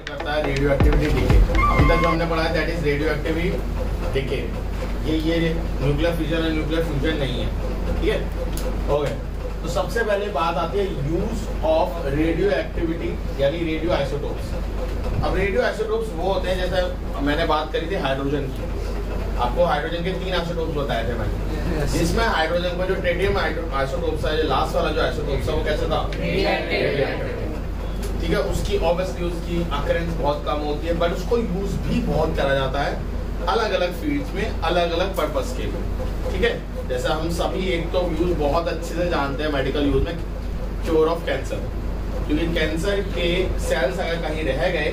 करता है radio activity decay. अभी तक जो हमने पढ़ा है that is radio activity decay. ये न्यूक्लियर फिजन है, न्यूक्लियर फ्यूजन नहीं है, ठीक है। ओके, तो सबसे पहले बात आती है यूज ऑफ रेडियो एक्टिविटी यानी रेडियो आइसोटोप्स। अब रेडियो आइसोटोप्स वो होते हैं, जैसे मैंने बात करी थी हाइड्रोजन की, आपको हाइड्रोजन के 3 आइसोटोप्स बताए थे मैंने, जिसमें हाइड्रोजन का जो ट्रेटियम आइसोटोप्स है, जो लास्ट वाला जो आइसोटोप्स है वो कैसे था, ठीक है। उसकी ऑब्वियसली उसकी अकरेंस बहुत कम होती है, बट उसको यूज भी बहुत करा जाता है अलग अलग फील्ड्स में, अलग अलग पर्पस के लिए, ठीक है। जैसे हम सभी एक तो यूज बहुत अच्छे से जानते हैं मेडिकल यूज में, क्योर ऑफ कैंसर, क्योंकि कैंसर के सेल्स अगर कहीं रह गए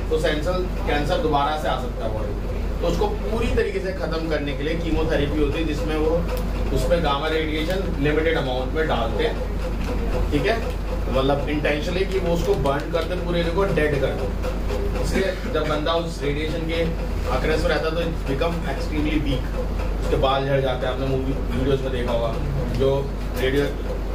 तो कैंसर दोबारा से आ सकता है बॉडी, तो उसको पूरी तरीके से खत्म करने के लिए कीमोथेरेपी होती है, जिसमें वो उसमें गामा रेडिएशन लिमिटेड अमाउंट में डालते हैं, ठीक है। मतलब इंटेंशनली कि वो उसको बर्न करते पूरे को डेड कर दो। इसलिए जब बंदा उस रेडिएशन के अक्रेस में रहता है तो इट बिकम एक्सट्रीमली वीक, उसके बाल झड़ जाते हैं। आपने मूवी वीडियोस में देखा होगा, जो रेडियो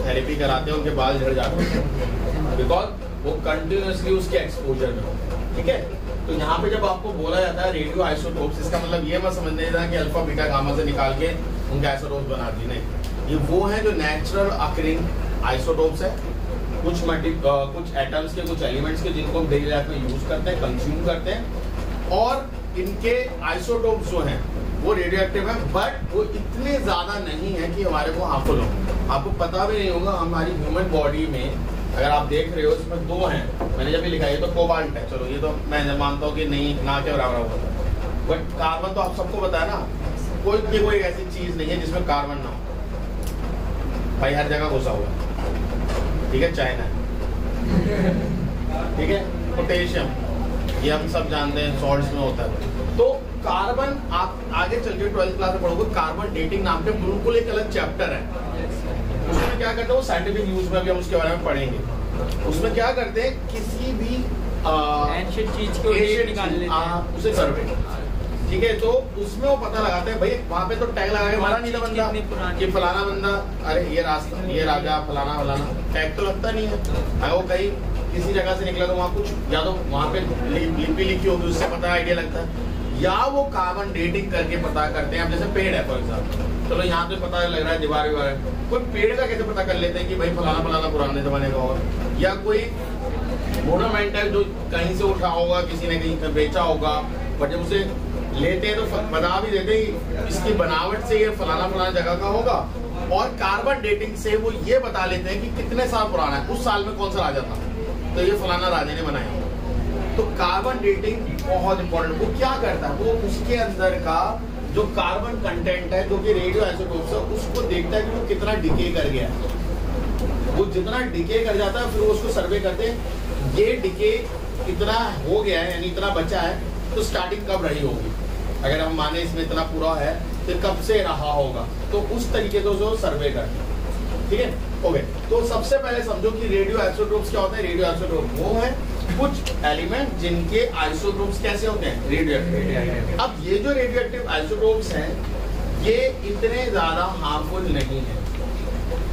थेरेपी कराते हैं उनके बाल झड़ जाते हैं, बिकॉज वो कंटिन्यूसली उसके एक्सपोजर में होते हैं, ठीक है। तो यहाँ पे जब आपको बोला जाता है रेडियो आइसोटोप्स, इसका मतलब ये मत समझ लेना कि अल्फा बीटा गामा से निकाल के उनके आइसोटोप्स बना दी, नहीं। ये वो है जो नेचुरल अकरिंग आइसोटोप्स है, कुछ एटम्स के, कुछ एलिमेंट्स के, जिनको हम डेली लाइफ में यूज करते हैं, कंज्यूम करते हैं, और इनके आइसोटोप्स जो हैं वो रेडियो एक्टिव है, बट वो इतने ज्यादा नहीं है कि हमारे को हार्मफुल हो। आपको पता भी नहीं होगा, हमारी ह्यूमन बॉडी में अगर आप देख रहे हो इसमें 2 हैं, मैंने जब भी लिखा है तो कोबाल्ट है, चलो ये तो मैं मानता हूँ कि नहीं ना के बराबर होता है, बट कार्बन तो आप सबको पता है ना, कोई ऐसी चीज नहीं है जिसमें कार्बन ना हो, भाई हर जगह घुसा हुआ है, ठीक है। चाइना, ठीक है। पोटेशियम ये हम सब जानते हैं सॉल्ट्स में होता है। तो कार्बन आप आगे चल के 12th क्लास में पढ़ोगे, कार्बन डेटिंग नाम के बिल्कुल एक अलग चैप्टर है। उसमें क्या करते हैं, वो साइंटिफिक यूज में भी हम उसके बारे में पढ़ेंगे। उसमें क्या करते हैं, किसी भी एंशिएंट चीज को निकाल लेते हैं, उसे सर्वे, ठीक है। तो उसमें वो पता लगाते हैं, भाई वहाँ पे तो टैग लगा के मारा नहीं था बंदा कि फलाना बंदा, अरे ये राजा फलाना फलाना, टैग तो लगता नहीं है। अगर वो कहीं किसी जगह से निकला तो वहाँ कुछ या तो वहाँ पे लिपि लिखी होगी, उससे पता आइडिया लगता है, या वो कार्बन डेटिंग करके पता करते हैं। अब जैसे पेड़ है फॉर एग्जाम्पल, चलो यहाँ पे पता लग रहा है दीवार विवार, कोई पेड़ का कैसे पता कर लेते हैं कि भाई फलाना फलाना पुराने जमाने का होगा, या कोई मोनूमेंट है जो कहीं से उठा होगा, किसी ने कहीं बेचा होगा, बट जब उसे लेते हैं तो बता भी देते हैं इसकी बनावट से ये फलाना फलाना जगह का होगा, और कार्बन डेटिंग से वो ये बता लेते हैं कि कितने साल पुराना है, उस साल में कौन सा राजा था, तो ये फलाना राजा ने बनाया। तो कार्बन डेटिंग बहुत इंपॉर्टेंट। वो क्या करता है, वो उसके अंदर का जो कार्बन कंटेंट है, जो कि रेडियो आइसोटोप्स है, उसको देखता है कि वो कितना डिके कर गया है। वो जितना डिके कर जाता है फिर वो उसको सर्वे करते हैं, ये डिके इतना हो गया है यानी इतना बचा है, तो स्टार्टिंग कब रही होगी, अगर हम माने इसमें इतना पूरा है तो कब से रहा होगा, तो उस तरीके से जो सर्वे करते हैं, ठीक है। ओके, तो सबसे पहले समझो कि रेडियो आइसोटोप्स क्या होते हैं। रेडियो आइसोटोप वो है कुछ एलिमेंट जिनके आइसोटोप्स कैसे होते हैं, रेडियो एक्टिव। अब ये जो रेडियो एक्टिव आइसोटोप्स हैं ये इतने ज्यादा हार्मफुल नहीं है,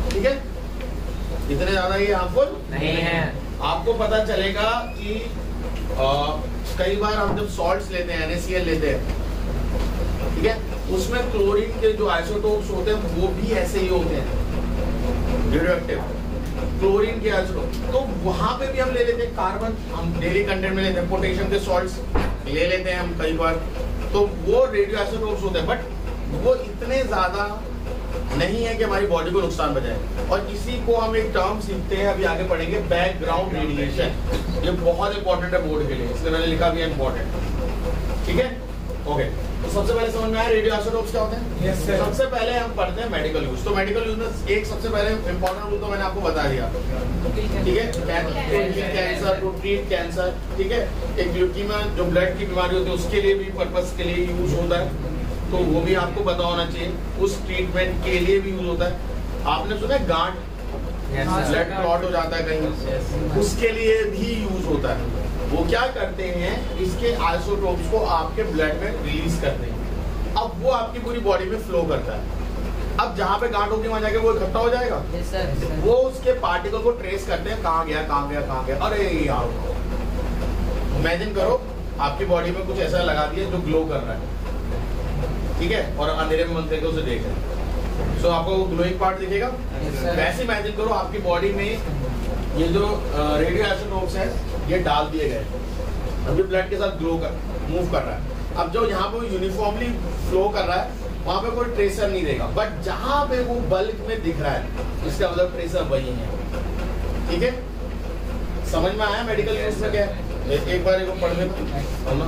ठीक है, इतने ज्यादा ये हार्मफुल नहीं है। आपको पता चलेगा कि कई बार हम जब सॉल्ट्स लेते हैं, NaCl लेते हैं, ठीक है, उसमें क्लोरीन के जो आइसोटोप्स होते हैं वो भी ऐसे ही होते हैं, रेडियो एक्टिव क्लोरीन के आइसोटोप। तो वहां पे भी हम ले लेते हैं कार्बन, हम डेली कंटेंट में लेते हैं, पोटेशियम के सॉल्ट्स ले लेते हैं हम कई बार, तो वो रेडियो आइसोटोप्स होते हैं, बट वो इतने ज्यादा नहीं है कि हमारी बॉडी को नुकसान पहुंचाए। और इसी को हम एक टर्म सीखते हैं, अभी आगे पढ़ेंगे, बैकग्राउंड रेडिएशन। ये बहुत इंपॉर्टेंट है बोर्ड के लिए, इसलिए मैंने लिखा भी है इंपॉर्टेंट, ठीक है। ओके, तो सबसे पहले समझ में आया रेडियो आइसोटोप्स क्या होते हैं। yes, sir. सबसे पहले हम पढ़ते हैं मेडिकल यूज। तो मेडिकल यूज में एक सबसे पहले इंपॉर्टेंट रूल तो मैंने आपको बता दिया, ठीक है, कैंसर, टू ट्रीट कैंसर, ठीक है। एक ल्यूकीमिया जो ब्लड की बीमारी होती है उसके लिए भी पर्पस के लिए यूज होता है, तो वो भी आपको पता होना चाहिए, उस ट्रीटमेंट के लिए भी यूज होता है। आपने सुना है गांठ, ब्लड क्लॉट हो जाता है कहीं, उसके लिए भी यूज होता है। वो क्या करते हैं, इसके आइसोटोप्स को आपके ब्लड में रिलीज करते हैं, अब वो आपकी पूरी बॉडी में फ्लो करता है। अब जहाँ पे गांठ होगी वहां जाके वो इकट्ठा हो जाएगा, वो उसके पार्टिकल को ट्रेस करते हैं, कहाँ गया कहाँ गया कहाँ गया, अरे यार इमेजिन करो आपकी बॉडी में कुछ ऐसा लगा दिया जो ग्लो कर रहा है, ठीक है, और अंधेरे में मंद करके उसे देख रहे हैं, सो आपको वो ग्लोइंग पार्ट दिखेगा। वैसे इमेजिन करो आपकी बॉडी में ये जो रेडियो आइसोटोप्स है ये डाल दिए गए, अभी ब्लड के साथ ग्लो कर मूव कर रहा है। अब जो यहाँ पे यूनिफॉर्मली फ्लो कर रहा है वहां पे कोई ट्रेसर नहीं रहेगा, बट जहां पे वो बल्क में दिख रहा है इसका मतलब ट्रेसर वही है, ठीक है। समझ में आया मेडिकल यूज में क्या है? एक बार इसको पढ़ लेना।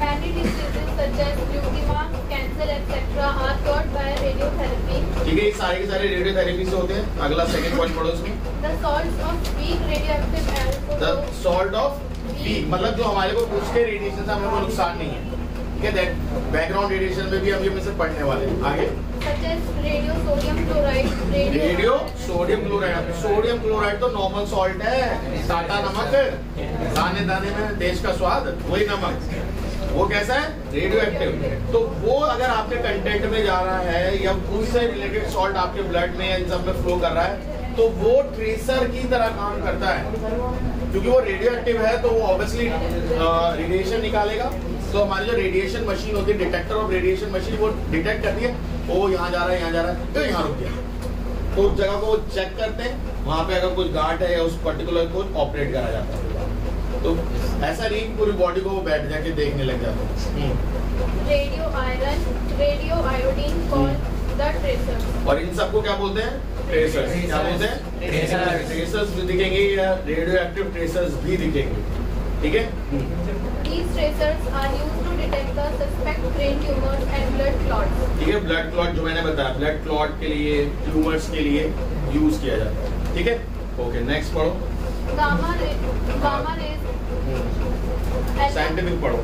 Many diseases such as leukemia, cancer, etc. are cured by radiotherapy. ठीक है, ये सारे के सारे रेडियोथेरेपी से होते हैं। अगला सेकंड पॉइंट पढ़ो इसमें। The salts of weak radioactive isotopes. The salt of weak मतलब जो हमारे को उसके रेडिएशन से हमें कोई नुकसान नहीं है, ठीक है। दैट बैकग्राउंड रेडिएशन में भी हम ये से पढ़ने वाले हैं आगे। Such as radio sodium chloride. Radio sodium chloride. Sodium chloride तो नॉर्मल सॉल्ट है, टाटा नमक, दाने दाने में देश का स्वाद, वही नमक। वो कैसा है? Radio active. तो वो अगर आपके कंटेंट में जा रहा है या उससे रिलेटेड सॉल्ट आपके ब्लड में या इन सब में फ्लो कर रहा है तो वो ट्रेसर की तरह काम करता है, क्योंकि वो रेडियो एक्टिव है तो वो ऑब्वियसली रेडिएशन निकालेगा। तो हमारी जो रेडिएशन मशीन होती है, डिटेक्टर ऑफ रेडिएशन मशीन, वो डिटेक्ट करती है वो यहाँ जा रहा है, यहाँ जा रहा है, तो यहाँ रुक गया, तो उस जगह को वो चेक करते हैं, वहां पे अगर कुछ गांठ है या उस पर्टिकुलर को ऑपरेट करा जाता है। तो ऐसा नहीं पूरी बॉडी को वो बैठ जाके देखने लग जाता है। Radio iron, radio iodine called the tracers. और इन सबको क्या बोलते हैं? ट्रेसर्स। क्या बोलते हैं? ट्रेसर्स भी दिखेंगे या रेडियो एक्टिव ट्रेसर्स भी दिखेंगे, ठीक है। These tracers are used to detect the suspect brain tumors and blood clots. ठीक है, ब्लड क्लॉट जो मैंने बताया, ब्लड क्लॉट के लिए, ट्यूमर्स के लिए यूज किया जाता है, ठीक है। ओके, नेक्स्ट पढ़ो। Gamma rays. साइंटिफिक पढ़ो।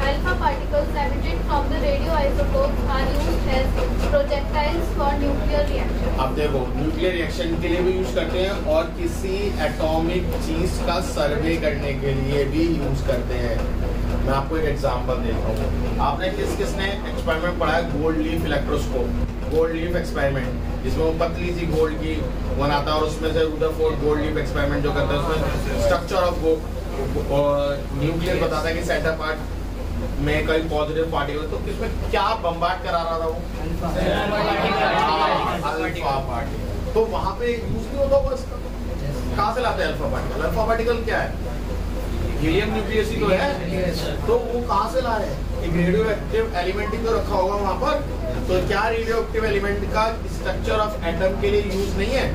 Alpha particles emitted from the radioisotopes are used as projectiles for nuclear reaction. अब देखो, न्यूक्लियर रिएक्शन के लिए भी यूज करते हैं और किसी एटॉमिक चीज का सर्वे करने के लिए भी यूज करते हैं। मैं आपको एक एग्जांपल देता हूँ। आपने किसने एक्सपेरिमेंट पढ़ा है? Gold leaf electroscope, gold leaf experiment, जिसमें वो पतली सी गोल्ड की बनाता है और उसमें से रुदरफोर्ड गोल्ड लीफ एक्सपेरिमेंट जो करता है उसमें स्ट्रक्चर ऑफ न्यूक्लियर बताता है कि सेंटर पार्ट में कई पॉजिटिव पार्टिकल, तो किसमें क्या बम्बार्ड करा रहा था वो? Alpha particle. तो वहां पे यूज नहीं होता होगा इसका। कहाँ से लाते हैं अल्फा पार्टिकल? अल्फा पार्टिकल क्या है? हीलियम न्यूक्लियस ही तो है, तो वो कहाँ से ला रहे हैं? एक रेडियो एक्टिव एलिमेंट ही तो रखा होगा वहां पर। तो क्या रेडियो एक्टिव एलिमेंट का स्ट्रक्चर ऑफ एटम के लिए यूज नहीं है?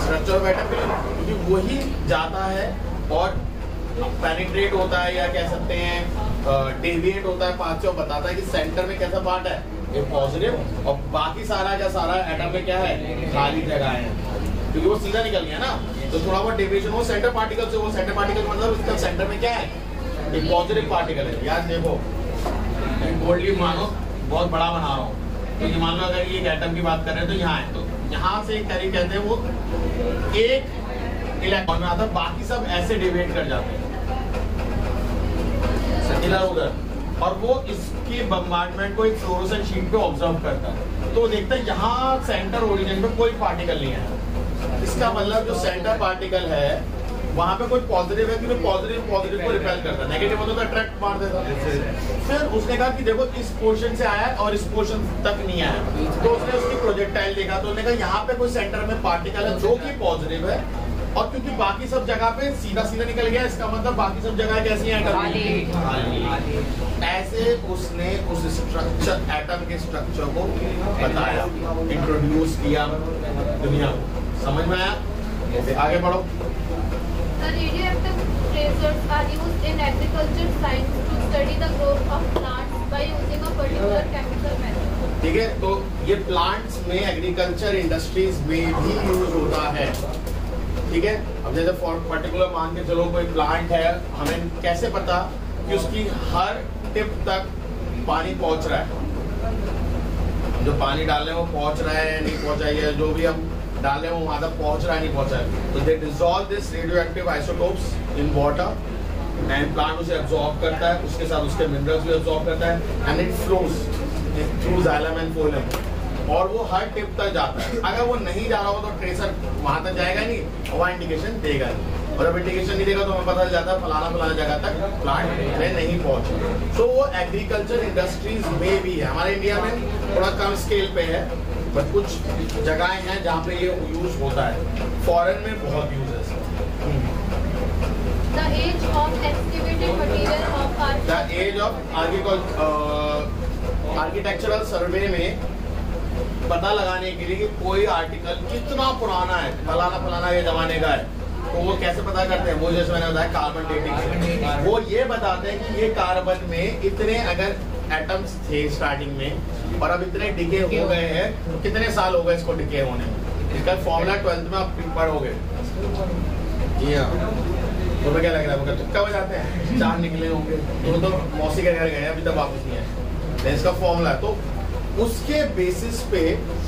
स्ट्रक्चर ऑफ एटम के लिए, क्योंकि वही जाता है और पेनिट्रेट होता है या कह सकते हैं डेविएट होता है पार्ट से, और बताता है कि सेंटर में कैसा पार्ट है, एक पॉजिटिव, और बाकी सारा का सारा एटम में क्या है? खाली जगह है, क्योंकि वो सीधा निकल गया ना। तो थोड़ा बहुत डेविएशन वो सेंटर पार्टिकल से, वो सेंटर पार्टिकल मतलब इसका सेंटर में क्या है? एक पॉजिटिव पार्टिकल है। यार देखो, गोल्ड लीफ मानो बहुत बड़ा बना रहा हूँ, तो ये मान लो अगर ये एक एटम की बात कर रहे हैं तो यहाँ है, तो यहाँ से एक करीब कहते हैं वो एक इलेक्ट्रॉन में आता है, बाकी सब ऐसे डिवाइड कर जाते हैं इधर उधर, और वो इसके बम्बार्डमेंट को एक फ्लोरोसेंट शीट पे ऑब्जर्व करता है, तो देखता है यहाँ सेंटर ओरिजिन में कोई पार्टिकल नहीं है। इसका मतलब जो सेंटर पार्टिकल है वहां पे कोई पॉजिटिव है, क्योंकि पॉजिटिव को रिपेल करता है, नेगेटिव होता तो अट्रैक्ट मार देता। फिर उसने कहा कि देखो इस पोर्शन से आया और इस पोर्शन तक नहीं आया, तो उसने उसकी प्रोजेक्टाइल देखा, तो उसने कहा यहाँ पे कोई सेंटर में पार्टिकल है जो कि पॉजिटिव है, और क्योंकि बाकी सब जगह पे सीधा सीधा निकल गया, इसका मतलब बाकी सब जगह कैसी है? ऐसे उसने उस स्ट्रक्चर, एटम के स्ट्रक्चर को बताया, इंट्रोड्यूस किया दुनिया को। समझ में आया? आगे बढ़ो। The radioactive tracers are used in agriculture science to study the growth of plants by using a particular chemical method. ठीक है, तो ये प्लांट्स में, एग्रीकल्चर इंडस्ट्रीज में भी यूज होता है, ठीक है। अब जैसे फॉर पर्टिकुलर मान के चलो कोई प्लांट है, हमें कैसे पता कि उसकी हर टिप तक पानी पहुंच रहा है? जो पानी डालने वो पहुंच रहा है नहीं पहुंचा है, जो भी हम डाले वो वहां तक पहुंच रहा है नहीं पहुंचा है, तो they dissolve this radioactive isotopes in water and plant उसे एब्जॉर्ब करता है, उसके साथ उसके मिनरल्स भी एब्जॉर्ब करता है, and it flows through xylem and phloem, और वो हर टिप तक जाता है। अगर वो नहीं जा रहा हो तो ट्रेसर वहां तक जाएगा नहीं, वहाँ इंडिकेशन देगा नहीं, और जब इंडिकेशन नहीं देगा तो हमें पता चल जाता है फलाना जगह तक प्लांट में नहीं पहुंचा। तो वो एग्रीकल्चर इंडस्ट्रीज में भी है, हमारे इंडिया में थोड़ा कम स्केल पे है, बट कुछ जगहें हैं जहाँ पे ये यूज होता है। फॉरेन में बहुत यूज है इसका। The age of excavated material of The age of architectural survey में पता लगाने के लिए कि कोई आर्टिकल कितना पुराना है, फलाना ये जमाने का है, तो वो कैसे पता करते हैं? वो जैसे मैंने बताया कार्बन डेटिंग, वो ये बताते हैं कि ये कार्बन में इतने अगर एटम्स थे स्टार्टिंग में और अब इतने डिके हो गए हैं, कितने साल हो गए इसको डिके होने में। इसका फॉर्मूला 12th में आप पढ़ोगे। जी हाँ, तो क्या लग रहा है? तुक्का बजाते हैं, चार निकले होंगे, तो मौसी के घर गए अभी तक वापस नहीं आए। इसका फॉर्मूला है, तो उसके बेसिस पे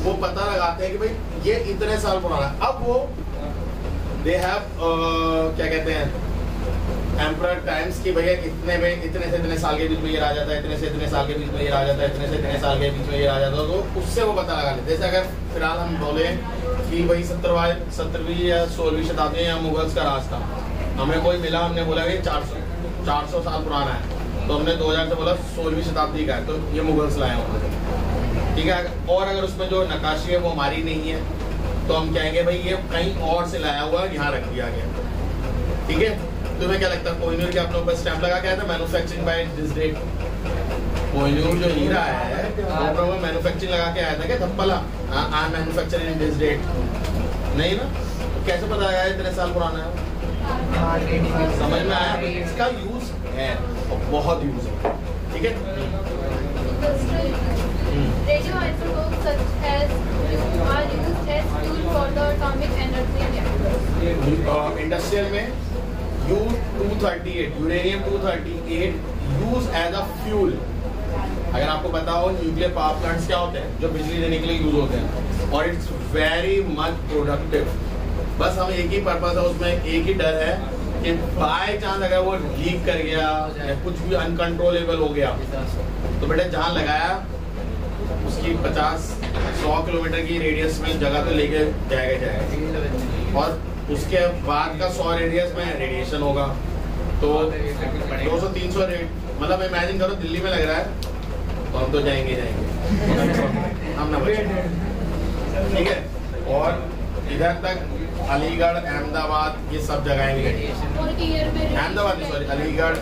वो पता लगाते हैं कि भाई ये इतने साल पुराना है। अब वो दे हैव क्या कहते हैं एम्परर टाइम्स की, भैया इतने में इतने से इतने साल के बीच में ये रह जाता है, इतने से इतने साल के बीच में ये रह जाता है, इतने से इतने साल के बीच में ये रह जाता है, तो उससे वो पता लगा लेते। जैसे अगर फिलहाल हम बोले कि भाई 17वीं या 16वीं शताब्दी या मुगल्स का राज था, हमें कोई मिला, हमने बोला कि 400 साल पुराना है, तो हमने 2000 से बोला 16वीं शताब्दी का है, तो ये मुगल्स लाए होंगे, ठीक है। और अगर उसमें जो नक्काशी है वो हमारी नहीं है, तो हम कहेंगे भाई ये कहीं और से लाया हुआ यहाँ रख दिया गया, ठीक है। तुम्हें क्या लगता है कोहिनूर के अपने ऊपर स्टैंप लगा के आया था manufacturing by this date? Kohinoor जो हीरा है वो मैन्युफैक्चरिंग लगा के आया था क्या धप्पला? I am manufacturing in this date, नहीं ना? तो कैसे पता लगा इतने साल पुराना है? समझ में आया? इसका यूज है और बहुत यूज है, ठीक है। Radioisotopes such as are used as fuel for the atomic energy reactors. Industrial में U-238 uranium 238 use as a fuel. अगर आपको पता हो न्यूक्लियर पावर प्लांट्स क्या होते हैं, जो बिजली देने के लिए यूज होते हैं, और इट्स वेरी मच प्रोडक्टिव। बस हम एक ही पर्पज है उसमें, एक ही डर है कि बाय चांस अगर वो लीक कर गया या कुछ भी अनकंट्रोलेबल हो गया, तो बेटा जहाँ लगाया उसकी 50-100 किलोमीटर की रेडियस में जगह तो लेके जाएगा, और उसके बाद का 100 रेडियस में रेडिएशन होगा, तो 200-300 मतलब इमेजिन करो दिल्ली में लग रहा है, तो हम तो जाएंगे हम ना बचेंगे, ठीक है। और इधर तक अलीगढ़, अहमदाबाद, ये सब जगह अहमदाबाद नहीं सॉरी अलीगढ़,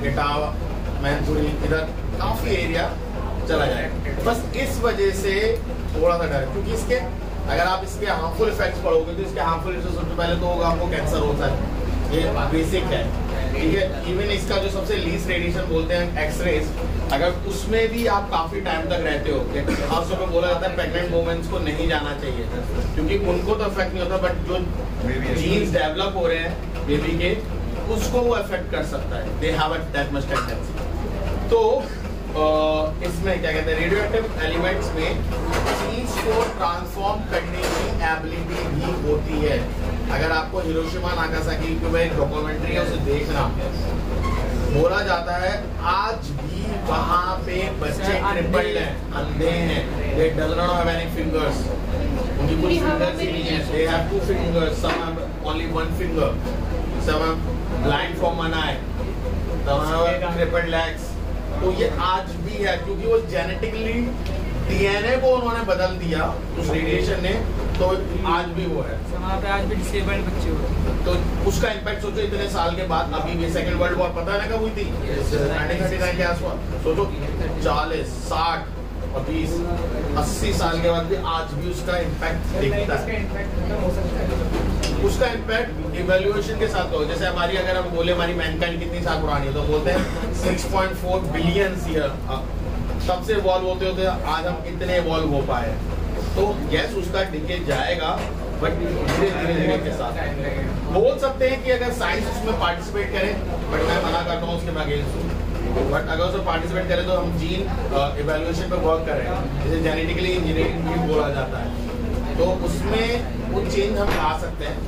इटावा, मैनपुरी, इधर काफी एरिया चला जाएगा। बस इस वजह से थोड़ा सा डर, क्योंकि इसके अगर आप इसके हार्मफुल इफेक्ट्स पढ़ोगे तो इसके हार्मफुल इफेक्ट्स सबसे पहले तो होगा आपको कैंसर होता है, ये बेसिक है, ठीक है। इवन इसका जो सबसे लीस्ट रेडिएशन बोलते हैं एक्सरेज, अगर उसमें भी आप काफी टाइम तक रहते हो, खासतौर पर बोला जाता है प्रेग्नेंट वुमेन्स को नहीं जाना चाहिए, क्योंकि उनको तो इफेक्ट नहीं होता, बट जो जीन्स डेवलप हो रहे हैं बेबी के, उसको वो इफेक्ट कर सकता है, they have that much tendency. तो इसमें क्या कहते हैं रेडियोएक्टिव एलिमेंट्स में चीज को ट्रांसफॉर्म करने की एबिलिटी भी होती है। अगर आपको हिरोशिमा नागासाकी की एक डॉक्यूमेंट्री है उसे देखना, बोला जाता है आज भी वहाँ पे बच्चे क्रिपल्ड हैं, अंधे हैं, they does not have any fingers, उनकी कुछ फिंगर्स ही नहीं है, they have 2 fingers, some have only 1 finger, some have blind from one eye, some have crippled legs। तो ये आज भी है, क्योंकि वो जेनेटिकली डीएनए को उन्होंने बदल दिया उस रेडिएशन ने, तो आज भी वो है। वहाँ पे आज भी डिसेबल्ड बच्चे होते हैं, तो उसका इम्पैक्ट सोचो इतने साल के बाद, अभी भी सेकंड वर्ल्ड वॉर पता है ना कब हुई थी, 1939 के आसपास, सोचो 40, 60 और 20, 80 साल के बाद भी आज भी उसका इम्पैक्ट दिखता है। उसका इम्पैक्ट इवैल्यूएशन के साथ हो, जैसे हमारी अगर हम बोले हमारी मैनकाइंड कितनी साल पुरानी है, तो बोलते हैं 6.4 बिलियन ईयर, सबसे इवॉल्व होते होते आज हम इतने इवॉल्व हो पाए। तो यस उसका डिके जाएगा, बट धीरे के साथ बोल सकते हैं कि अगर साइंस उसमें पार्टिसिपेट करे, बट मैं मना करता हूँ उसके मैं अगेंस्ट हूँ। बट अगर उसमें पार्टिसिपेट करें तो हम जीन इवैल्यूएशन पे वर्क कर रहे हैं, जैसे जेनेटिकली इंजीनियरिंग भी बोला जाता है, तो उसमें वो चेंज हम ला सकते हैं।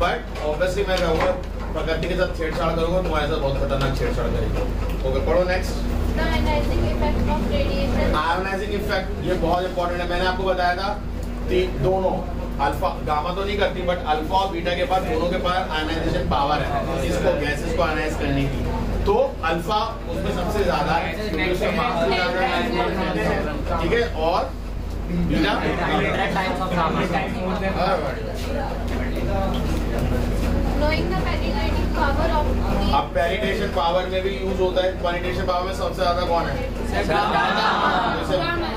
बट ऑब्वियसली मैं कहूँगा प्रकृति के साथ छेड़छाड़ करोगे तुम्हारे साथ बहुत खतरनाक छेड़छाड़ करेगी। ओके, पढ़ो next. The ionizing effect of radiation. Ionizing effect, ये बहुत इंपॉर्टेंट है। मैंने आपको बताया था दोनों अल्फा गामा तो नहीं करती, बट अल्फा और बीटा के पास दोनों के पास आयोनाइजेशन पावर है इसको गैसेस को आयोनाइज करने की। तो अल्फा उसमें सबसे ज्यादा है, ठीक है, और beta Knowing the penetrating power of the अब पेनिट्रेशन पावर में भी यूज होता है। पेनिट्रेशन पावर में सबसे ज्यादा कौन है?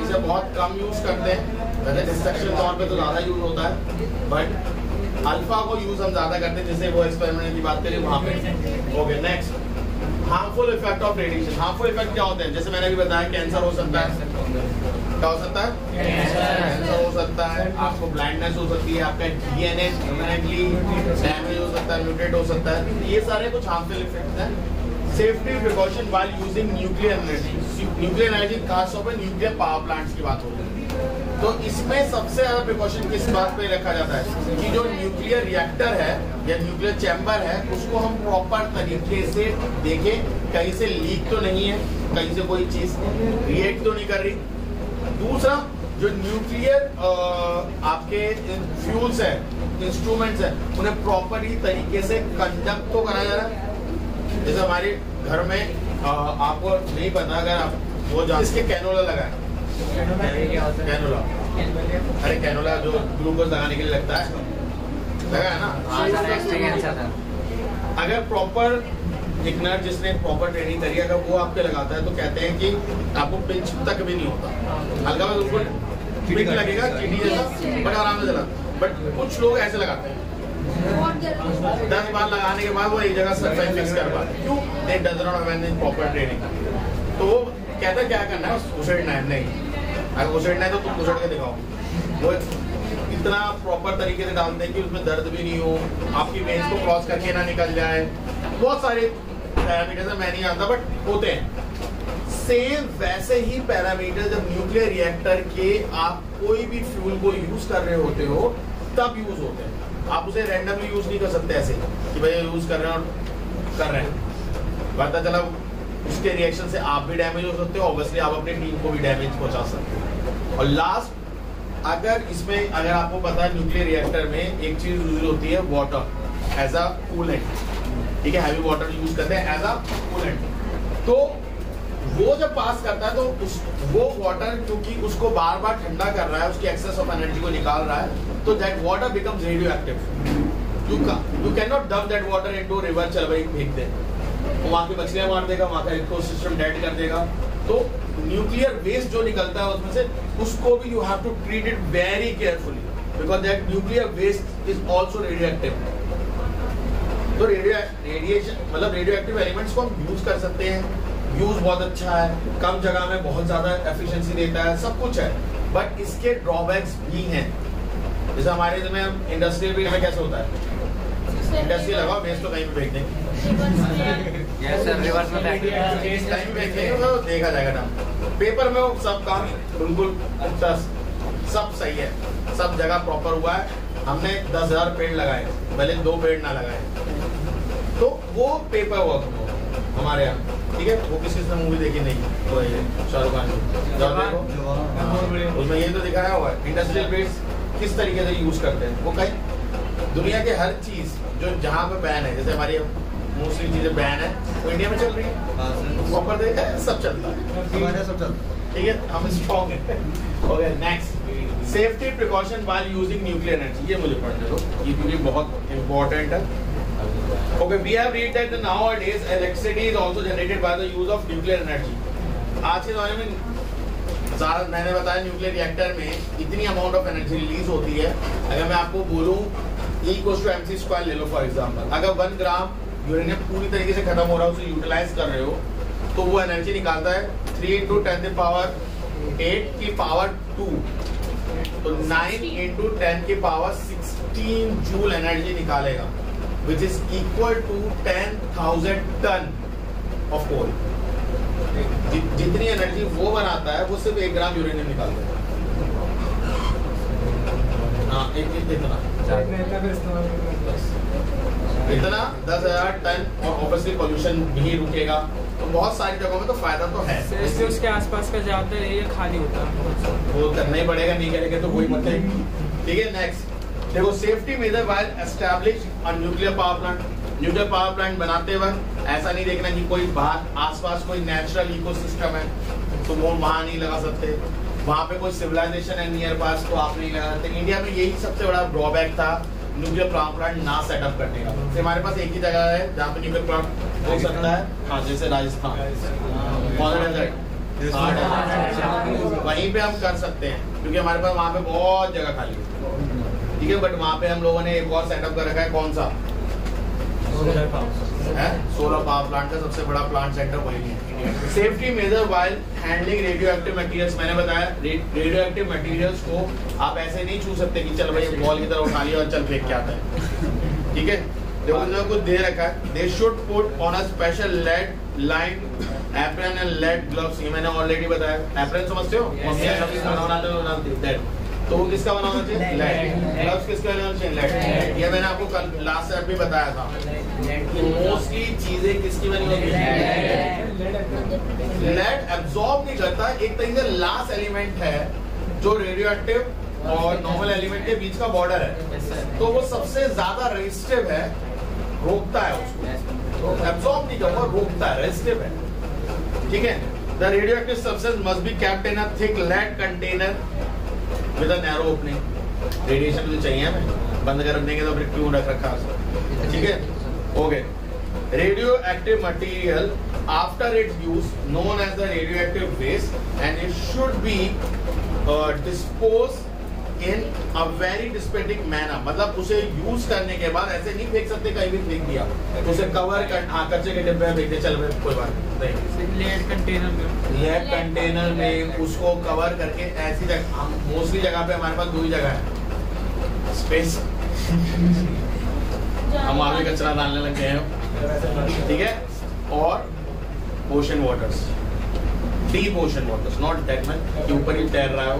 इसे बहुत कम यूज करते हैं, वैसे डिस्ट्रक्शन तौर पे तो ज्यादा यूज होता है, बट अल्फा को यूज हम ज्यादा करते हैं, जैसे वो एक्सपेरिमेंट की बात करें वहां पे। Okay, next, harmful effect of radiation. Harmful effect क्या होते हैं? जैसे मैंने अभी बताया, कैंसर हो सकता है। क्या हो सकता है? कैंसर हो सकता है, आपको ब्लाइंडनेस हो सकती है, आपका डीएनए परमानेंटली डैमेज हो सकता है, म्यूटेट हो सकता है। ये सारे कुछ हार्मफुल इफेक्ट्स हैं। Safety precaution while using nuclear energy. Nuclear energy खासतौर पर न्यूक्लियर पावर प्लांट्स की बात होती है। तो इसमें सबसे ज्यादा प्रिकॉशन किस बात पे रखा जाता है कि जो न्यूक्लियर रिएक्टर है या न्यूक्लियर चैम्बर है उसको हम प्रॉपर तरीके से देखें, कहीं से लीक तो नहीं है, कहीं से कोई चीज रिएक्ट तो नहीं कर रही। दूसरा, जो न्यूक्लियर आपके फ्यूल्स है, इंस्ट्रूमेंट्स है, उन्हें प्रॉपर ही तरीके से कंडक्ट तो कराया जा रहा है। जैसे हमारे घर में आपको नहीं पता, अगर आप वो इसके कैनोला लगाए, कैनोला, अरे कैनोला जो ग्लूकोज लगाने के लिए लगता है, लगा है ना। अगर प्रॉपर एक नर्स जिसने प्रॉपर ट्रेनिंग करी है, अगर वो आपके लगाता है तो कहते हैं कि आपको पिंच तक भी नहीं होता, हल्का में उसको पिंच लगेगा चीटी जैसा, बट आराम से चला। बट कुछ लोग ऐसे लगाते हैं, 10 बार लगाने के बाद वो एक जगह सही फिक्स कर पाते। क्यों? दे does not have any proper training. तो वो कहता है क्या करना है, उछड़ना है। नहीं, अगर उछड़ना है तो तुम उछड़ के दिखाओ। वो इतना प्रॉपर तरीके से डालते हैं कि उसमें दर्द भी नहीं हो, आपकी वेन्स को क्रॉस करके ना निकल जाए। बहुत सारे पैरामीटर्स मैं नहीं आता, बट होते हैं। सेम वैसे ही पैरामीटर जब न्यूक्लियर रिएक्टर के आप कोई भी फ्यूल को यूज कर रहे होते हो तब यूज होते हैं। आप उसे रैंडमली यूज नहीं कर सकते ऐसे कि भाई यूज कर रहे हैं और कर रहे हैं। पता चला उसके रिएक्शन से आप भी डैमेज हो सकते हो, ऑब्वियसली आप अपनी टीम को भी डैमेज पहुंचा सकते हो। और लास्ट, अगर इसमें अगर आपको पता है न्यूक्लियर रिएक्टर में एक चीज यूज होती है, वाटर एज अ कूलेंट, ठीक है, हैवी वाटर यूज करते हैं एज अ कूलेंट। तो वो जब पास करता है तो वो वाटर क्योंकि उसको बार बार ठंडा कर रहा है, उसकी एक्सेस ऑफ एनर्जी को निकाल रहा है, तो that water becomes radio active. You can not dump that water into river, चल भाई फेंक दे, वहां की मछलियां मार देगा, वहां का इकोसिस्टम डेड कर देगा। तो न्यूक्लियर वेस्ट जो निकलता है उसमें से, उसको भी you have to treat it very carefully, because that nuclear waste is also radioactive. तो रेडिएशन मतलब रेडियो एक्टिव एलिमेंट्स को हम यूज कर सकते हैं, यूज बहुत अच्छा है, कम जगह में बहुत ज्यादा एफिशिएंसी देता है, सब कुछ है, बट इसके ड्रॉबैक्स भी हैं। जैसे हमारे इसमें इंडस्ट्रियल भी में कैसे होता है, इंडस्ट्री लगाओ, वेस्ट तो कहीं भी फेंक देंगे, रिवर्स में कहीं भी फेंक देंगे तो देखा जाएगा ना। पेपर में वो सब काम बिल्कुल सब सही है, सब जगह प्रॉपर हुआ है। हमने 10,000 पेड़ लगाए, भले 2 पेड़ ना लगाए, तो वो पेपर वर्क हमारे यहाँ, ठीक है। वो किसी ने मूवी देखी नहीं, वो शाहरुख खान की, जाओ देखो, उसमें ये तो दिखाया हुआ है इंडस्ट्रियल वेस्ट किस तरीके से यूज करते हैं। वो कहीं दुनिया के हर चीज जो जहाँ पे बैन है, जैसे हमारी मोस्टली चीजें बैन है, वो इंडिया में चल रही है, प्रॉपर देखा है, सब चलता है, सब चलता है, ठीक है, हम स्ट्रॉन्ग है। Okay, next, safety precaution while using nuclear energy. ये मुझे पढ़ने दो, ये भी बहुत इंपॉर्टेंट है। Okay, we have read that nowadays electricity is also generated by the use of nuclear energy. आज के ज़माने में ज़्यादा मैंने बताया न्यूक्लियर रिएक्टर में इतनी अमाउंट ऑफ एनर्जी रिलीज होती है। अगर मैं आपको बोलूँ E=mc² ले लो फॉर एग्जांपल, अगर 1 ग्राम यूरेनियम पूरी तरीके से खत्म हो रहा है, उसे यूटिलाइज कर रहे हो, तो वो एनर्जी निकालता है 3 × 10⁸ की पावर 2, तो 9 × 10⁻16 जूल एनर्जी निकालेगा, which is equal to 10,000 ton of coal। जितनी एनर्जी वो बनाता है वो सिर्फ 1 ग्राम यूरेनियम निकालता है। हाँ, इतना इतना 10,000 टन और ऑब्वियसली पोल्यूशन भी रुकेगा, तो बहुत सारी जगहों में तो फायदा तो है। इससे उसके आसपास का ज्यादा एरिया खाली होता है, वो करना ही पड़ेगा, नहीं करेंगे तो कोई मतलब। ठीक है, नेक्स्ट देखो, safety major while establish a nuclear power plant. Nuclear power plant बनाते वक्त ऐसा नहीं देखना कि कोई बाहर आसपास कोई नेचुरल इकोसिस्टम है तो वो वहां नहीं लगा सकते, वहां पे कोई सिविलाइजेशन है नियर पास तो आप नहीं लगा सकते। इंडिया में यही सबसे बड़ा ड्रॉबैक था न्यूक्लियर पावर प्लांट ना सेटअप करने का। तो हमारे पास एक ही जगह है जहाँ पे न्यूक्लियर प्लांट हो सकता है, हाँ जैसे राजस्थान, वहीं पे हम कर सकते हैं क्योंकि हमारे पास वहाँ पे बहुत जगह खाली है। ठीक है, बट वहाँ पे हम लोगों ने एक और सेटअप कर रखा है, कौन सा है, सोलर पावर प्लांट का सबसे बड़ा प्लांट सेंटर वही है। Safety major while handling radio active materials, मैंने बताया रेडियो एक्टिव मटेरियल्स को आप ऐसे नहीं छू सकते कि चल भाई बॉल की तरह उठा लिया और चल फेंक के आता है। ठीक है, देखो उन्होंने कुछ दे रखा है, they should put on a special lead line apron and lead gloves. ये मैंने ऑलरेडी बताया, एप्रन समझते हो, तो वो किसका बना होना चाहिए, लेड। ग्लव्स किसका बना होना चाहिए, लेड। ये मैंने आपको कल लास्ट सेट भी बताया था, मोस्टली चीजें किसकी बनी होती है, लेड एब्जॉर्ब नहीं करता, एक तरीके से लास्ट एलिमेंट है जो रेडियो एक्टिव और नॉर्मल एलिमेंट के बीच का बॉर्डर है, तो वो सबसे ज्यादा रेजिस्टिव है, रोकता है उसको, एब्जॉर्ब नहीं करता, रोकता है, रेजिस्टिव है। ठीक है, the radio active substance must be kept in a thick lead container with a narrow opening. Radiation तो चाहिए हमें, बंद कर देंगे तो फिर क्यों रख रखा है। ठीक है, okay. Radio active material after its use known as the radio active waste and it should be dispose in a very डिस्पेटिक मैनर। मतलब उसे यूज करने के बाद ऐसे नहीं फेंक सकते, कहीं भी फेंक दिया, उसे कवर कर, हाँ कच्चे के डिब्बे में फेंक दे, चल भाई कोई बात नहीं, लेड कंटेनर में, लेड कंटेनर में उसको कवर करके ऐसी जगह, हम मोस्टली जगह पे हमारे पास दो ही जगह है, स्पेस, हम आगे कचरा डालने लग गए हैं। ठीक है, और ocean waters, deep ocean waters, not date में के ऊपर ही तैर रहा है,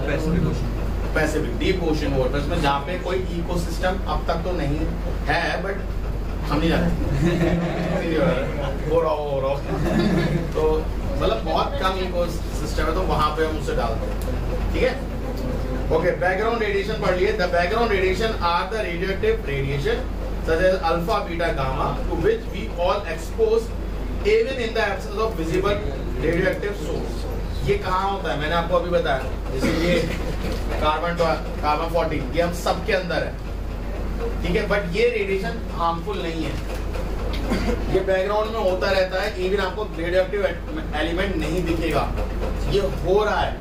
पैसिफिक डीप ओशन वाटर्स में जहाँ पे कोई इकोसिस्टम अब तक तो नहीं है, बट हम नहीं जानते हो रहा तो मतलब बहुत कम इकोसिस्टम है, तो वहाँ पे हम उसे डालते हैं। ठीक है, ओके। बैकग्राउंड रेडिएशन पढ़ लिए। The background radiation are the radioactive radiation such as alpha, beta, gamma to which we all exposed even in the absence of visible radioactive source। ये कहाँ होता है, मैंने आपको अभी बताया, जैसे ये कार्बन 14 ये हम सबके अंदर है। ठीक है, बट ये रेडिएशन हार्मफुल नहीं है, ये बैकग्राउंड में होता रहता है, इवन आपको रेडियोएक्टिव एलिमेंट नहीं दिखेगा, ये हो रहा है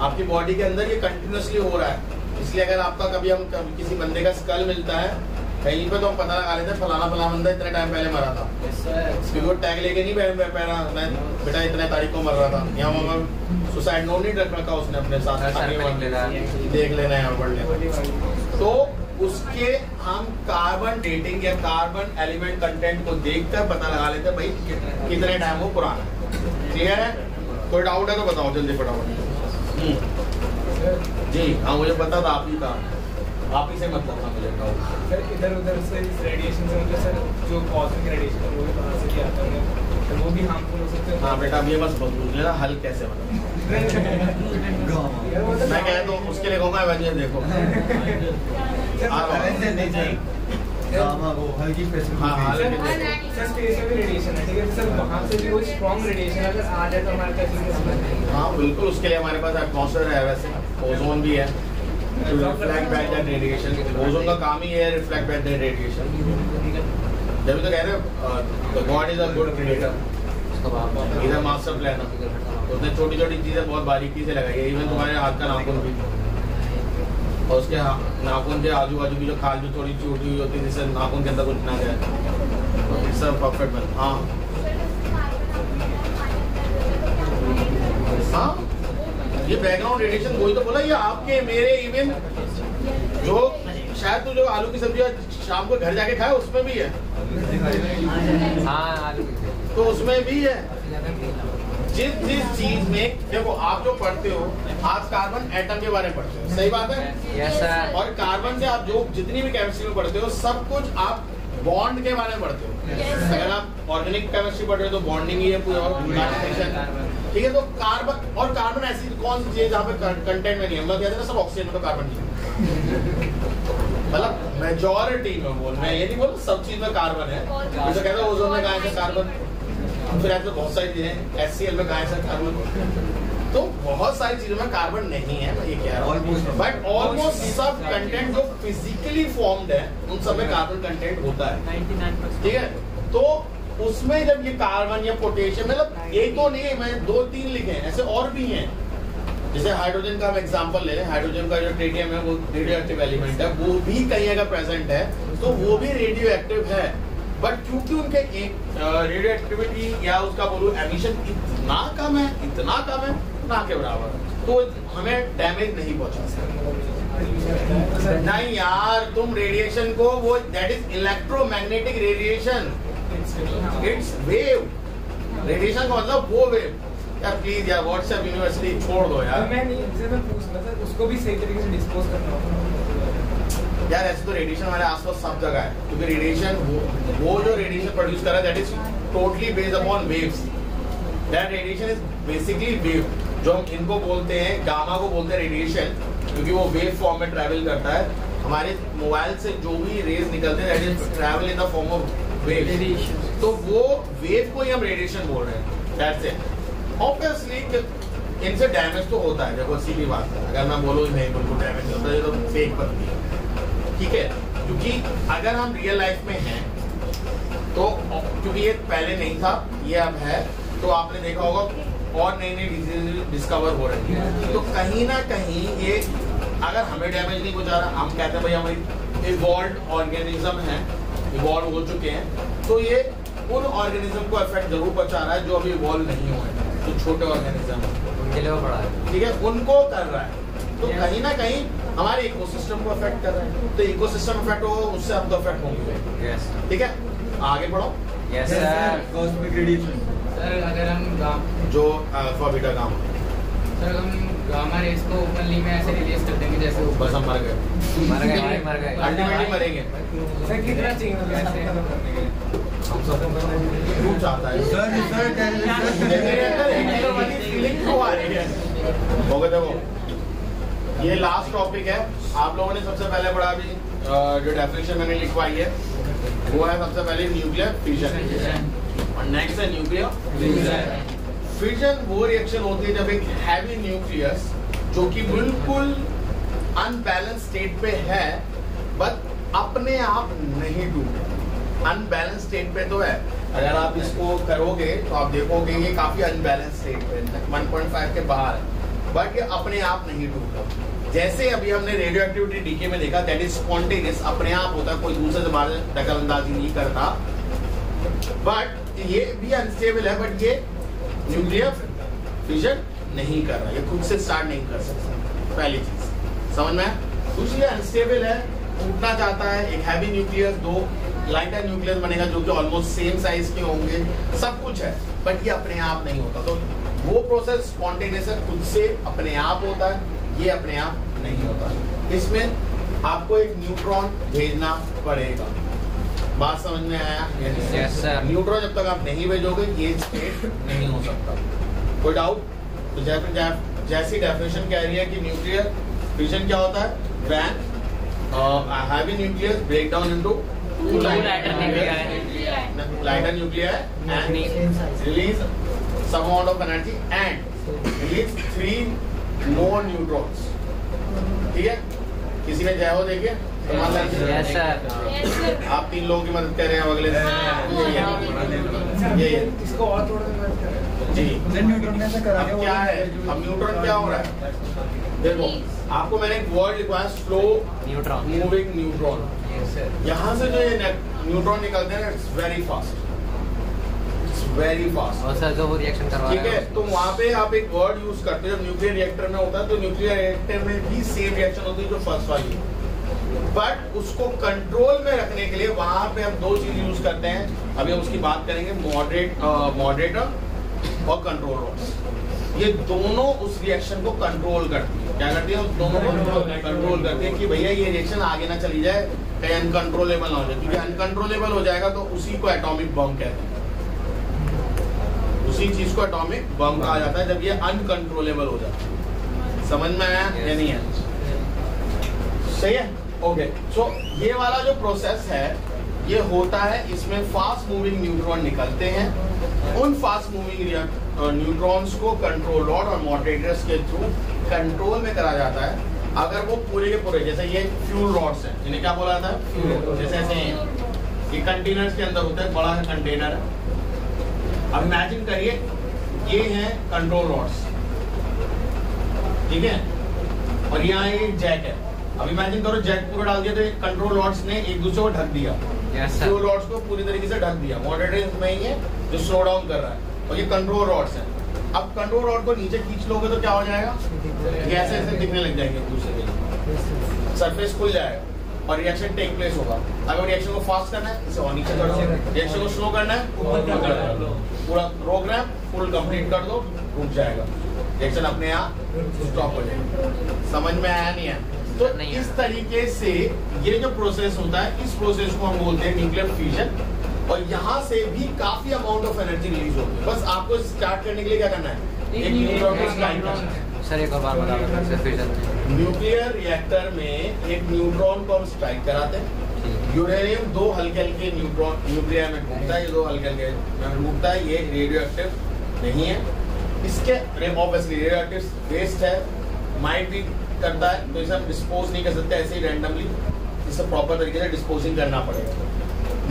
आपकी बॉडी के अंदर, ये कंटिन्यूसली हो रहा है। इसलिए अगर आपका कभी किसी बंदे का स्कल मिलता है कहीं पे, तो हम पता लगा लेते हैं फलाना बंदा इतने टाइम पहले मरा था, क्योंकि वो टैग लेके नहीं पहना, मैं बेटा इतने तारीख को मर रहा था, यहाँ सुसाइड नोट नहीं रख रखा उसने अपने साथ, देख लेना है पढ़ लेना। तो उसके हम कार्बन डेटिंग या कार्बन एलिमेंट कंटेंट को देखकर पता लगा लेते हैं भाई कितने टाइम वो पुराना है। ठीक है, कोई डाउट है तो बताओ जल्दी फटाफट। जी हाँ, मुझे पता था आप ही का, आप ही से मतलब था मुझे डाउट। सर इधर उधर से इस रेडिएशन से मतलब सर जो कॉस्मिक रेडिएशन है वो भी बाहर से भी आता है, तो वो भी हार्मफुल हो सकते हैं। हाँ बेटा, अब ये बस पूछ लेना हल कैसे बना। मैं कह तो उसके लिए कहूँगा वजह देखो, हल्की रेडिएशन है। ठीक है सर, वहाँ से भी वो स्ट्रॉन्ग रेडिएशन अगर आ जाए तो हमारे पास, हाँ बिल्कुल, उसके लिए हमारे पास एटमॉस्फेयर है, वैसे ओजोन भी है, reflect back that radiation. Ozone का काम ही है रिफ्लेक्ट बैक दैट रेडिएशन। जब तो कह रहे God is a good creator, is a master planner, उसने छोटी छोटी चीजें बहुत बारीकी से लगाई है, इवन तुम्हारे हाथ का नाखून भी, और उसके नाखून के आजू बाजू की जो खाल जो थोड़ी छोटी हुई होती है जिससे नाखून के अंदर कुछ ना जाए, सब परफेक्ट बन। हाँ हाँ, ये बैकग्राउंड रेडिएशन वही तो बोला, ये आपके मेरे इवन जो शायद तू जो आलू की सब्जी शाम को घर जाके खाए उसमें भी है। हाँ, तो उसमें भी है। जिस चीज में देखो, आप जो पढ़ते हो आज कार्बन एटम के बारे में पढ़ते हो, सही बात है। yes, sir। और कार्बन से आप जो जितनी भी केमिस्ट्री में पढ़ते हो सब कुछ आप बॉन्ड के बारे में पढ़ते हो। अगर आप ऑर्गेनिक केमिस्ट्री पढ़ रहे हो तो बॉन्डिंग ही है पूरा, ठीक है। तो कार्बन और कार्बन ऐसी कौन सी चीज जहाँ पे कंटेंट में नहीं है, मतलब कहते हैं सब ऑक्सीजन में तो कार्बन नहीं है, मतलब मेजॉरिटी में बोल, मैं ये नहीं बोल सब चीज में कार्बन है। जैसे कहते हैं ओजोन में कहाँ से कार्बन, फिर ऐसे बहुत सारी चीजें HCl में कहाँ से कार्बन, तो बहुत सारी चीजों में कार्बन नहीं है, मैं ये कह रहा हूँ। बट ऑलमोस्ट सब कंटेंट जो फिजिकली फॉर्म्ड है उन सब में कार्बन कंटेंट होता है, 99%। ठीक है। तो उसमें जब ये कार्बन या पोटेशियम, मतलब एक तो नहीं है, मैं 2-3 लिखे हैं, ऐसे और भी हैं। जैसे हाइड्रोजन का हम एग्जांपल ले लें, हाइड्रोजन का जो ट्रिटियम है वो रेडियो एक्टिव एलिमेंट है, वो भी कहीं अगर प्रेजेंट है तो वो भी रेडियो एक्टिव है। बट क्योंकि उनके रेडियो एक्टिविटी या उसका बोलूं एमिशन इतना कम है, ना के बराबर, तो हमें डैमेज नहीं पहुंचा सकता। नहीं यार, तुम रेडिएशन को वो that is electromagnetic radiation, it's wave. Radiation का मतलब वो वेव। यार प्लीज यार व्हाट्सएप यूनिवर्सिटी छोड़ दो यार। मैं नहीं, मैं पूछ रहा था उसको भी सही तरीके से डिस्पोज करना होगा यार। ऐसे तो रेडिएशन हमारे आसपास सब जगह है, क्योंकि रेडिएशन वो जो रेडिएशन प्रोड्यूस कर रहा है that is totally based upon waves. That radiation is basically wave. जो हम इनको बोलते हैं, गामा को बोलते हैं रेडिएशन, क्योंकि वो वेव फॉर्म में ट्रैवल करता है। हमारे मोबाइल से जो भी रेज निकलते हैं that is travel in the form of wave, तो वो वेव को ही हम रेडिएशन बोल रहे हैं। That's it. ऑब्वियसली इनसे डैमेज तो होता है, देखो सीधी बात है। अगर मैं बोलूँ नहीं बिल्कुल डैमेज होता है तो फेक बनती है, ठीक है। क्योंकि अगर हम रियल लाइफ में हैं तो, क्योंकि ये पहले नहीं था, ये अब है, तो आपने देखा होगा और नई नई डिजीज डिस्कवर हो रही है। तो कहीं ना कहीं ये अगर हमें डैमेज नहीं पहुंचा रहा, हम कहते हैं भाई हम इवॉल्व ऑर्गेनिज्म हैं, इवॉल्व हो चुके हैं, तो ये उन ऑर्गेनिज्म को इफेक्ट जरूर पहुंचा रहा है जो अभी इवॉल्व नहीं हुए हैं, जो छोटे ऑर्गेनिज्म उनके लिए बड़ा है, ठीक है, उनको कर रहा है। तो कहीं ना कहीं हमारे इकोसिस्टम को अफेक्ट कर रहा है। तो इकोसिस्टम अफेक्ट होगा, उससे हम तो अफेक्ट होंगे, ठीक है। आगे बढ़ो। Yes sir. Cosmic radiation sir, अगर हम जो अल्फा बीटा गामा, सर हम गामा रेस को ओपनली में ऐसे रिलीज कर देंगे जैसे बस हम मर गए, अल्टीमेटली मरेंगे। सर कितना चाहिए ऐसे हम सब क्यों चाहता है फीलिंग क्यों आ रही है? देखो ये लास्ट टॉपिक है। आप लोगों ने सबसे पहले पढ़ा अभी जो डेफिनेशन मैंने लिखवाई है वो है सबसे पहले न्यूक्लियर फिशन, और नेक्स्ट है न्यूक्लियर फिजन। वो रिएक्शन होती है जब एक हैवी न्यूक्लियस जो कि बिल्कुल अनबैलेंस स्टेट पे है बट अपने आप नहीं टूटे। अनबैलेंस स्टेट पे तो है, अगर आप इसको करोगे तो आप देखोगे ये काफी अनबैलेंस स्टेट पे 1.5 के बाहर है, बट ये अपने आप नहीं टूटता। जैसे अभी हमने रेडियो एक्टिविटी डीके में देखा दैट इज स्पॉन्टेनियस, अपने आप होता है, कोई दूसरे से बाहर दखल अंदाजी नहीं करता। बट ये भी अनस्टेबल है, बट ये न्यूक्लियर फिजन नहीं कर रहा, ये खुद से स्टार्ट नहीं कर सकता। पहली चीज समझ में, कुछ ये अनस्टेबल है, टूटना चाहता है। एक हैवी न्यूक्लियस, दो लाइटर न्यूक्लियस बनेगा जो कि ऑलमोस्ट सेम साइज के होंगे, सब कुछ है, बट ये अपने आप नहीं होता। तो वो प्रोसेस स्पॉन्टेनियस है, खुद से अपने आप होता है, ये अपने आप नहीं होता। इसमें आपको एक न्यूट्रॉन भेजना पड़ेगा। बात समझ में आया? Yes, sir. न्यूट्रॉन जब तक आप नहीं भेजोगे ये स्टेट नहीं हो सकता। कोई डाउट? तो जैसी डेफिनेशन कह रही है कि न्यूक्लियर फिजन क्या होता है, when heavy nucleus break down into two lighter nuclear and release some amount of energy and release 3 more neutrons। ठीक है, किसी ने जय हो देखिए? Yes sir. आप 3 लोगों की मदद कर रहे हैं अगले ये इसको और थोड़ा मदद करें जी। न्यूट्रॉन में से करा अब क्या है, अब न्यूट्रॉन क्या हो रहा है? देखो आपको मैंने एक वर्ड लिखवाया, स्लो न्यूट्रॉन, मूविंग न्यूट्रॉन। यहाँ से जो ये न्यूट्रॉन निकलते हैं it's very fast, very fast. और सर जो वो रिएक्शन करवा रहा है, ठीक है, तो वहाँ पे आप एक वर्ड यूज करते हो जब न्यूक्लियर रिएक्टर में होता है, तो न्यूक्लियर रिएक्टर में भी सेम रिएक्शन होती है जो फर्स्ट वाली, बट उसको कंट्रोल में रखने के लिए वहां पे हम 2 चीज यूज करते हैं। अभी हम उसकी बात करेंगे, मॉडरेटर और कंट्रोल रॉड्स, ये दोनों उस रिएक्शन को कंट्रोल करती है। क्या करती है? उस दोनों को कंट्रोल करती है कि भैया ये रिएक्शन आगे ना चली जाए, कहीं अनकंट्रोलेबल ना हो जाए, क्योंकि अनकंट्रोलेबल हो जाएगा तो उसी को एटॉमिक बम कहते हैं। उसी चीज को एटॉमिक बम कहा जाता है जब ये अनकंट्रोलेबल हो जाता है। समझ में आया या नहीं है? सही है, ओके। सो ये वाला जो प्रोसेस है ये होता है, इसमें फास्ट मूविंग न्यूट्रॉन निकलते हैं। उन फास्ट मूविंग न्यूट्रॉन्स को कंट्रोल रॉड और मॉडरेटर्स के थ्रू कंट्रोल में करा जाता है। अगर वो पूरे के पूरे, जैसे ये फ्यूल रॉड्स हैं, इन्हें क्या बोला जाता है? फ्यूल। जैसे ऐसे ये कंटेनर्स के अंदर होता है, बड़ा सा कंटेनर है। अब इमेजिन करिए ये हैं कंट्रोल रॉड्स, ठीक है, और यहाँ ये जैक है। अब इमेजिन करो जैक पूरा डाल दिया तो कंट्रोल रॉड्स ने एक दूसरे को ढक दिया, फ्यूल रॉड्स को पूरी तरीके से ढक दिया। मॉडरेटर में ही है जो स्लो डाउन कर रहा है, और ये कंट्रोल रॉड्स हैं। अब कंट्रोल रॉड को नीचे खींच लोगे तो क्या हो जाएगा? ये ऐसे ऐसे दिखने लग जाएंगे एक दूसरे के, सरफेस खुल जाएगा और रिएक्शन टेक प्लेस होगा। अगर रिएक्शन को फास्ट करना है इसे और नीचे कर दो, रिएक्शन को स्लो करना है पूरा प्रोग्राम फुल कंप्लीट कर दो, रुक जाएगा, रिएक्शन अपने यहाँ स्टॉप हो जाएगा। समझ में आया नहीं है? तो इस तरीके से ये जो प्रोसेस होता है, इस प्रोसेस को हम बोलते हैं न्यूक्लियर फ्यूजन। और यहाँ से भी काफी अमाउंट ऑफ एनर्जी रिलीज होती है। बस आपको स्टार्ट करने के लिए क्या करना है? एक न्यूट्रॉन को स्ट्राइक करना है। सर एक और बार बता दो फ्यूजन। न्यूक्लियर रिएक्टर में एक न्यूट्रॉन को हम स्ट्राइक कराते हैं। यूरेनियम दो हल्के हल्के न्यूट्रॉन न्यूक्लियर में घूमता है, ये दो हल्के हल्के में घूमता है, ये रेडियो एक्टिव नहीं है। इसके ऑब्वियसली रेडियो एक्टिव वेस्ट है, माइट भी करता है, तो इसे हम डिस्पोज नहीं कर सकते ऐसे ही रैंडमली, इसे प्रॉपर तरीके से डिस्पोजिंग करना पड़ेगा।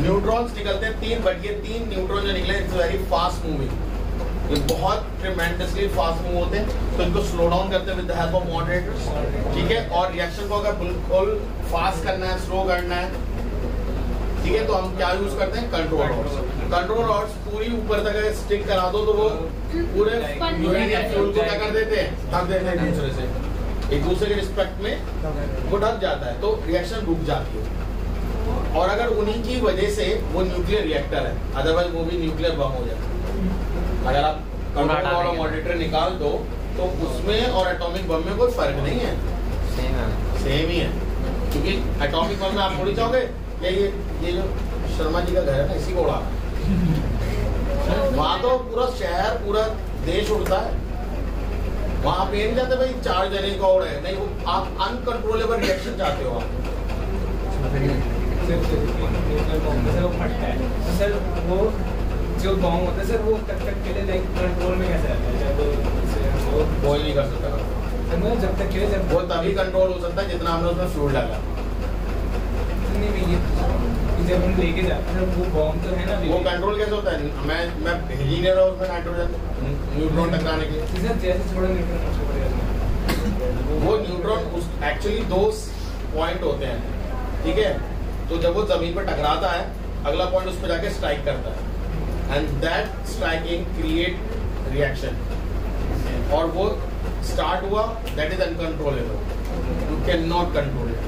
न्यूट्रॉन्स निकलते हैं 3, बट ये 3 न्यूट्रॉन जो निकले इट्स वेरी फास्ट मूविंग, ये बहुत ट्रेमेंडसली फास्ट मूव होते हैं, तो इनको स्लो डाउन करते हैं with the help of moderators, ठीक है। और रिएक्शन को अगर बिल्कुल फास्ट करना है, स्लो करना है, ठीक है, तो हम क्या यूज करते हैं? Control rods. कंट्रोल रॉड्स पूरी ऊपर तक स्टिक करा दो तो वो पूरे यूरेनियम फ्यूल को क्या कर देते हैं? ढक देते हैं एक दूसरे से, एक दूसरे के रिस्पेक्ट में वो ढक जाता है, तो रिएक्शन रुक जाती है। और अगर उन्हीं की वजह से वो न्यूक्लियर रिएक्टर है, अदरवाइज वो भी न्यूक्लियर बम हो जाता है। अगर आप कंट्रोल रॉड और मॉडरेटर निकाल दो तो उसमें और एटॉमिक बम में कोई फर्क नहीं है, सेम ही है। क्योंकि एटॉमिक बम में आप थोड़ी चाहोगे ये जो शर्मा जी का घर है ना, इसी को उड़ा, वहां तो पूरा शहर पूरा देश उड़ता है। वहां आप ये नहीं चाहते भाई 4 जने का उड़े, नहीं, वो आप अनकंट्रोलेबल रिएक्शन चाहते हो आप। सर वो फटता है तो सर वो जो बॉम्ब होता है सर वो तब तक के लिए लाइक कंट्रोल में कैसे रहता है? जब वो कोई नहीं कर सकता मतलब जब तक के लिए जब वो तभी कंट्रोल हो सकता है जितना हमने उसमें फ्यूल डाला। नहीं, जब हम लेके जाते हैं वो बॉम्ब तो है ना, वो कंट्रोल कैसे होता है? मैं भेज ही नहीं रहा उसमें नाइट्रोजन न्यूट्रॉन टकराने के लिए। जैसे थोड़ा न्यूट्रॉन वो न्यूट्रॉन एक्चुअली 2 पॉइंट होते हैं, ठीक है। तो जब वो जमीन पर टकराता है, अगला पॉइंट उस पर जाके स्ट्राइक करता है, and that striking create reaction, और वो स्टार्ट हुआ, that is uncontrollable, you can not control it.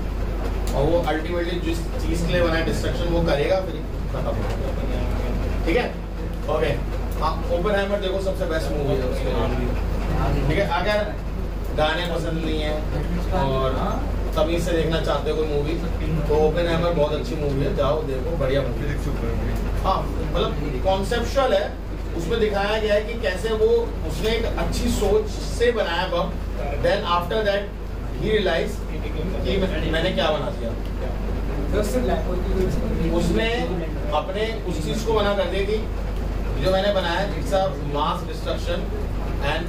और वो अल्टीमेटली जिस चीज के लिए बना है डिस्ट्रक्शन वो करेगा, फिर खत्म हो जाएगा, ठीक है। ओके, आप ओपेनहाइमर देखो, सबसे बेस्ट मूवी है उसके, ठीक है। अगर गाने पसंद नहीं है और तमीज से देखना चाहते हो कोई मूवी, तो ओपेनहाइमर बहुत अच्छी मूवी है, जाओ देखो, बढ़िया मूवी। हाँ, मतलब कॉन्सेप्चुअल है, उसमें दिखाया गया है कि कैसे वो उसने एक अच्छी सोच से बनाया bomb, then after that he realise कि मैंने क्या बना दिया। उसने अपने उस चीज को बना कर दिया कि जो मैंने बनाया it's a mass destruction, and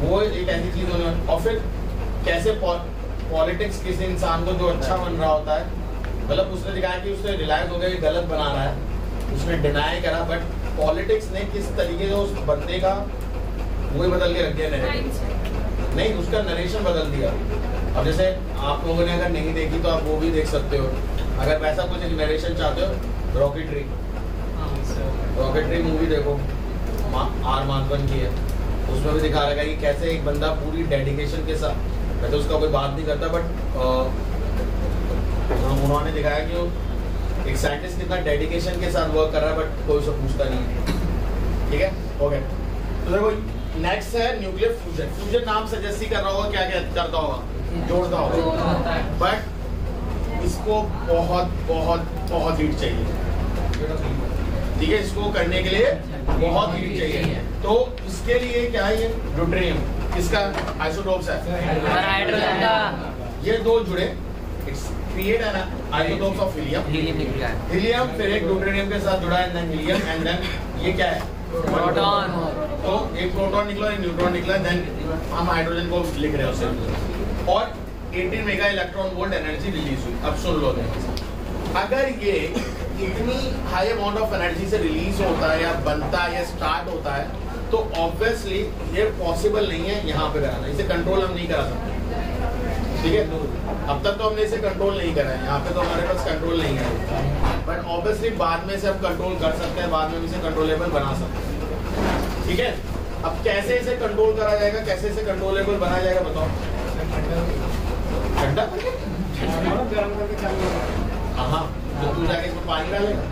वो एक ऐसी चीज होने, और फिर कैसे पॉलिटिक्स किसी इंसान को जो अच्छा बन रहा होता है, मतलब उसने दिखाया कि उसने रियलाइज हो गया कि गलत बना रहा है, उसने डिनाई करा, बट पॉलिटिक्स ने किस तरीके से उस बंदे का वो बदल के रख दिया, नहीं उसका नरेशन बदल दिया। अब जैसे आप लोगों ने अगर नहीं देखी तो आप वो भी देख सकते हो, अगर वैसा कुछ एक नरेशन चाहते हो, रॉकेटरी मूवी देखो, आर माधवन की है, उसमें भी दिखा रखा है कि कैसे एक बंदा पूरी डेडिकेशन के साथ, वैसे उसका कोई बात नहीं करता, बट उन्होंने दिखाया कि वो एक साइंटिस्ट कितना डेडिकेशन के साथ वर्क कर रहा है, बट कोई उससे पूछता नहीं है, ठीक है। ओके, तो देखो नेक्स्ट है न्यूक्लियर फ्यूजन। फ्यूजन नाम सजेस्ट ही कर रहा होगा, क्या क्या करता होगा, जोड़ता होगा, बट इसको बहुत बहुत बहुत हीट चाहिए, ठीक है, इसको करने के लिए बहुत हीट चाहिए। तो इसके लिए क्या है, ये ड्यूटेरियम किसका आइसोटोप्स है, हाइड्रोजन का ये दो जुड़े, create an isotopes of helium, helium फिर एक ड्यूटेरियम के साथ जुड़ा है, देन हीलियम एंड देन ये क्या है, प्रोटॉन। तो एक प्रोटॉन निकला, एक न्यूट्रॉन निकला, देन हम हाइड्रोजन को लिख रहे हैं उसे, और 18 mega electron volt energy release हुई। अब सुन लो, अगर ये इतनी हाई अमाउंट ऑफ एनर्जी से रिलीज होता है या बनता है या स्टार्ट होता है, तो ऑब्वियसली ये पॉसिबल नहीं है यहाँ पे कराना, इसे कंट्रोल हम नहीं करा सकते, ठीक है। अब तक तो हमने इसे कंट्रोल नहीं करा है, यहाँ पे तो हमारे पास कंट्रोल नहीं है, बट ऑब्वियसली बाद में से हम कंट्रोल कर सकते हैं, बाद में इसे कंट्रोलेबल बना सकते हैं, ठीक है। अब कैसे इसे कंट्रोल करा जाएगा, कैसे इसे कंट्रोलेबल बनाया जाएगा, बताओ। ठंडा गरम करके चालू हाँ, तो तू जाके इसमें पानी डालेगा।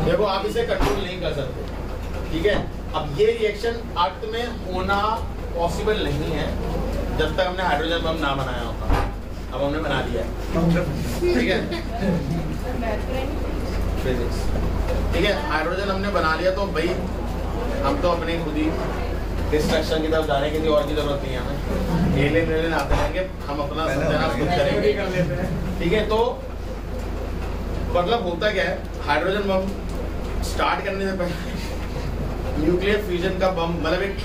देखो आप इसे कंट्रोल नहीं कर सकते, ठीक है। अब ये रिएक्शन अर्थ में होना पॉसिबल नहीं है जब तक हमने हाइड्रोजन बम ना बनाया होता। अब हमने बना दिया है, ठीक है, फिजिक्स, ठीक है, हाइड्रोजन हमने बना लिया, तो भाई हम तो अपने खुद ही डिस्ट्रक्शन की तरफ जाने की और की जरूरत नहीं है हमें, एलियन आते रहेंगे, हम अपना सत्यानाश खुद करेंगे, ठीक है। तो मतलब होता क्या है, हाइड्रोजन बम स्टार्ट करने से पहले न्यूक्लियर फ्यूजन का बम, मतलब एक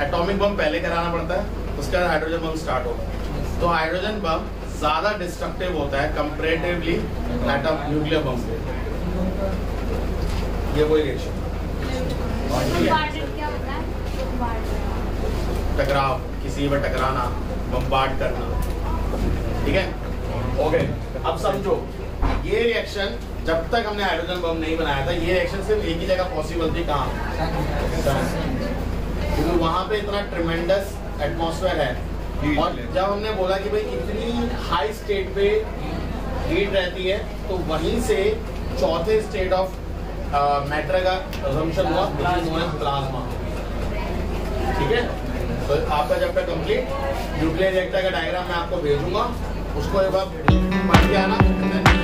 एटॉमिक बम पहले कराना पड़ता है, उसके बाद हाइड्रोजन बम स्टार्ट होता है। तो हाइड्रोजन बम ज्यादा डिस्ट्रक्टिव होता है कंपैरेटिवली एटम न्यूक्लियर बम से। ये कोई रिएक्शन, क्या होता है? टकराव, किसी पर टकराना, बम्बार्ड करना, ठीक है, ओके। अब समझो ये रिएक्शन जब तक हमने हाइड्रोजन बम नहीं बनाया था, ये रिएक्शन सिर्फ एक ही जगह पॉसिबल थी, कहाँ, क्योंकि वहां पे इतना ट्रिमेंडस एटमॉस्फेयर है, और जब हमने बोला कि भाई इतनी हाई स्टेट पे हीट रहती है, तो वहीं से चौथे स्टेट ऑफ मैटर का असम्पशन हुआ, प्लाज्मा, ठीक है। तो आपका जब तक कंप्लीट न्यूक्लियर रिएक्टर का डायग्राम मैं आपको भेजूंगा, उसको एक बार पढ़ के आना।